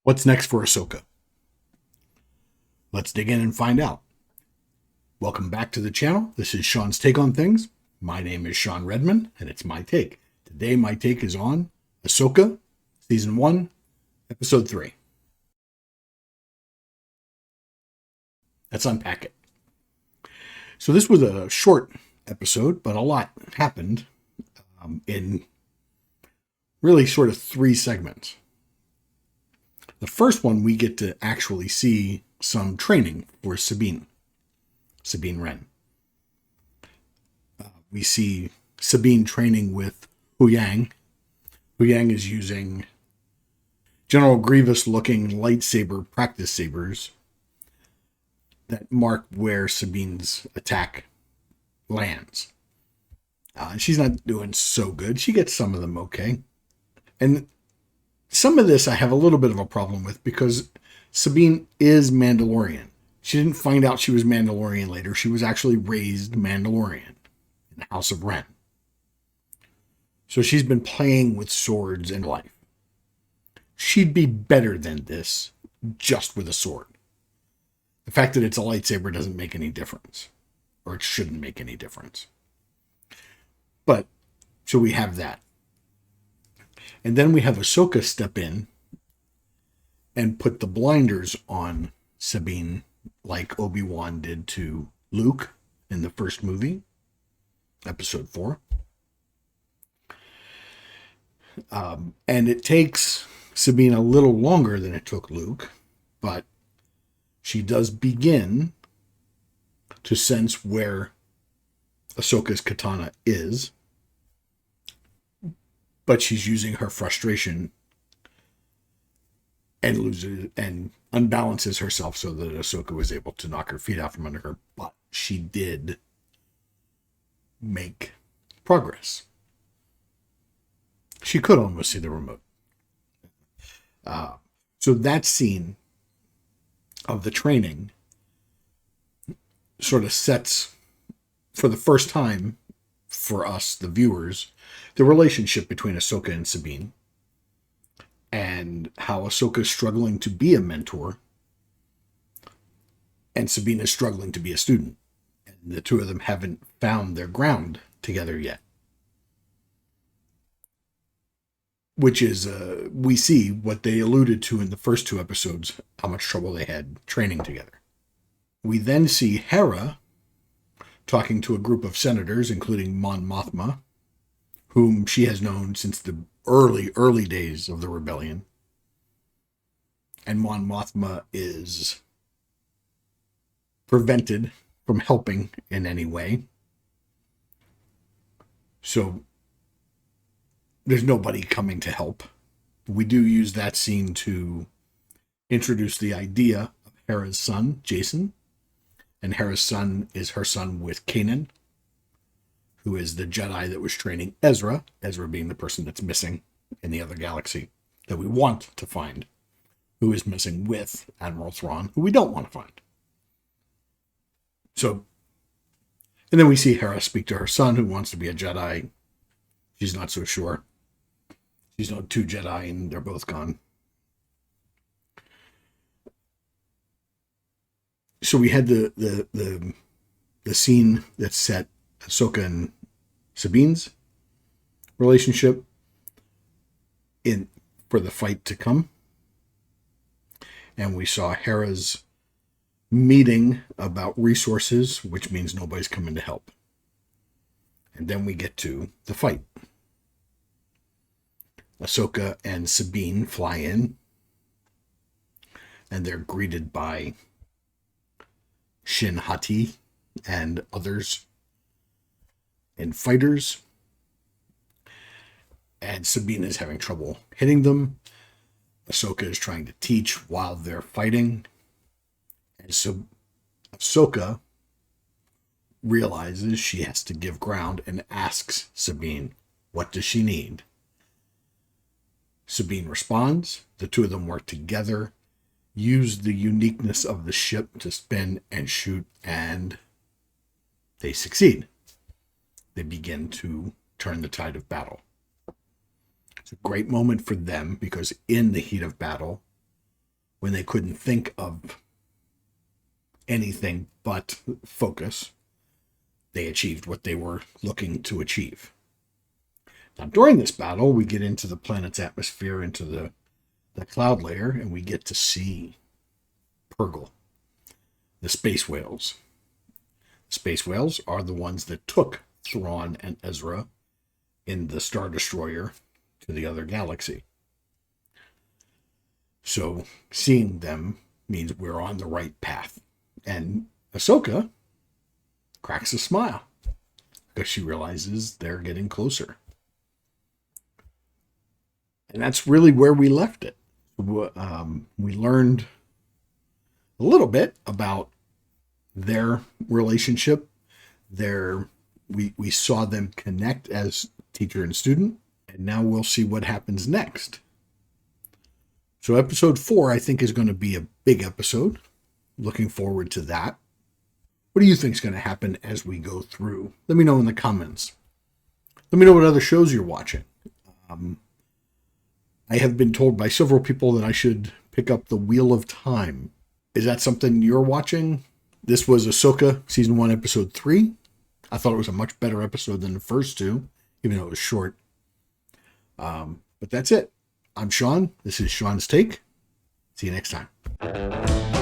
What's next for Ahsoka? Let's dig in and find out. Welcome back to the channel. This is Sean's Take on Things. My name is Sean Redmond, and it's my take. Today, my take is on Ahsoka, Season 1, Episode 3. Let's unpack it. So this was a short episode, but a lot happened in really sort of three segments. The first one, we get to actually see some training for Sabine Wren. We see Sabine training with Huyang. Huyang is using General Grievous-looking lightsaber practice sabers that mark where Sabine's attack lands. She's not doing so good. She gets some of them okay. And some of this I have a little bit of a problem with because Sabine is Mandalorian. She didn't find out she was Mandalorian later. She was actually raised Mandalorian in the House of Wren. So she's been playing with swords in life. She'd be better than this just with a sword. The fact that it's a lightsaber doesn't make any difference. Or it shouldn't make any difference. But, so we have that. And then we have Ahsoka step in and put the blinders on Sabine like Obi-Wan did to Luke in the first movie, Episode 4. And it takes Sabine a little longer than it took Luke, but she does begin to sense where Ahsoka's katana is, but she's using her frustration and loses and unbalances herself so that Ahsoka was able to knock her feet out from under her. But she did make progress. She could almost see the remote. So that scene of the training sort of sets, for the first time for us, the viewers, the relationship between Ahsoka and Sabine, and how Ahsoka is struggling to be a mentor, and Sabine is struggling to be a student. And the two of them haven't found their ground together yet. Which is, we see what they alluded to in the first two episodes, how much trouble they had training together. We then see Hera talking to a group of senators, including Mon Mothma, whom she has known since the early days of the rebellion. And Mon Mothma is prevented from helping in any way. So there's nobody coming to help. We do use that scene to introduce the idea of Hera's son, Jacen. And Hera's son is her son with Kanan, who is the Jedi that was training Ezra, Ezra being the person that's missing in the other galaxy that we want to find, who is missing with Admiral Thrawn, who we don't want to find. So, and then we see Hera speak to her son, who wants to be a Jedi. She's not so sure. She's known two Jedi, and they're both gone. So we had the scene that set Ahsoka and Sabine's relationship in for the fight to come. And we saw Hera's meeting about resources, which means nobody's coming to help. And then we get to the fight. Ahsoka and Sabine fly in, and they're greeted by Shin, Hati, and others and fighters. And Sabine is having trouble hitting them. Ahsoka is trying to teach while they're fighting. And so Ahsoka realizes she has to give ground and asks Sabine, what does she need? Sabine responds. The two of them work together, use the uniqueness of the ship to spin and shoot, and they succeed. They begin to turn the tide of battle. It's a great moment for them because in the heat of battle, when they couldn't think of anything but focus, they achieved what they were looking to achieve. Now, during this battle, we get into the planet's atmosphere, into the cloud layer, and we get to see Purgle, the space whales. Space whales are the ones that took Thrawn and Ezra in the Star Destroyer to the other galaxy. So seeing them means we're on the right path. And Ahsoka cracks a smile because she realizes they're getting closer. And that's really where we left it. We learned a little bit about their relationship. We saw them connect as teacher and student, and now we'll see what happens next. So episode 4, I think, is going to be a big episode. Looking forward to that. What do you think is going to happen as we go through? Let me know in the comments. Let me know what other shows you're watching. I have been told by several people that I should pick up The Wheel of Time. Is that something you're watching? This was Ahsoka Season 1, Episode 3. I thought it was a much better episode than the first two, even though it was short. But that's it. I'm Sean. This is Sean's Take. See you next time.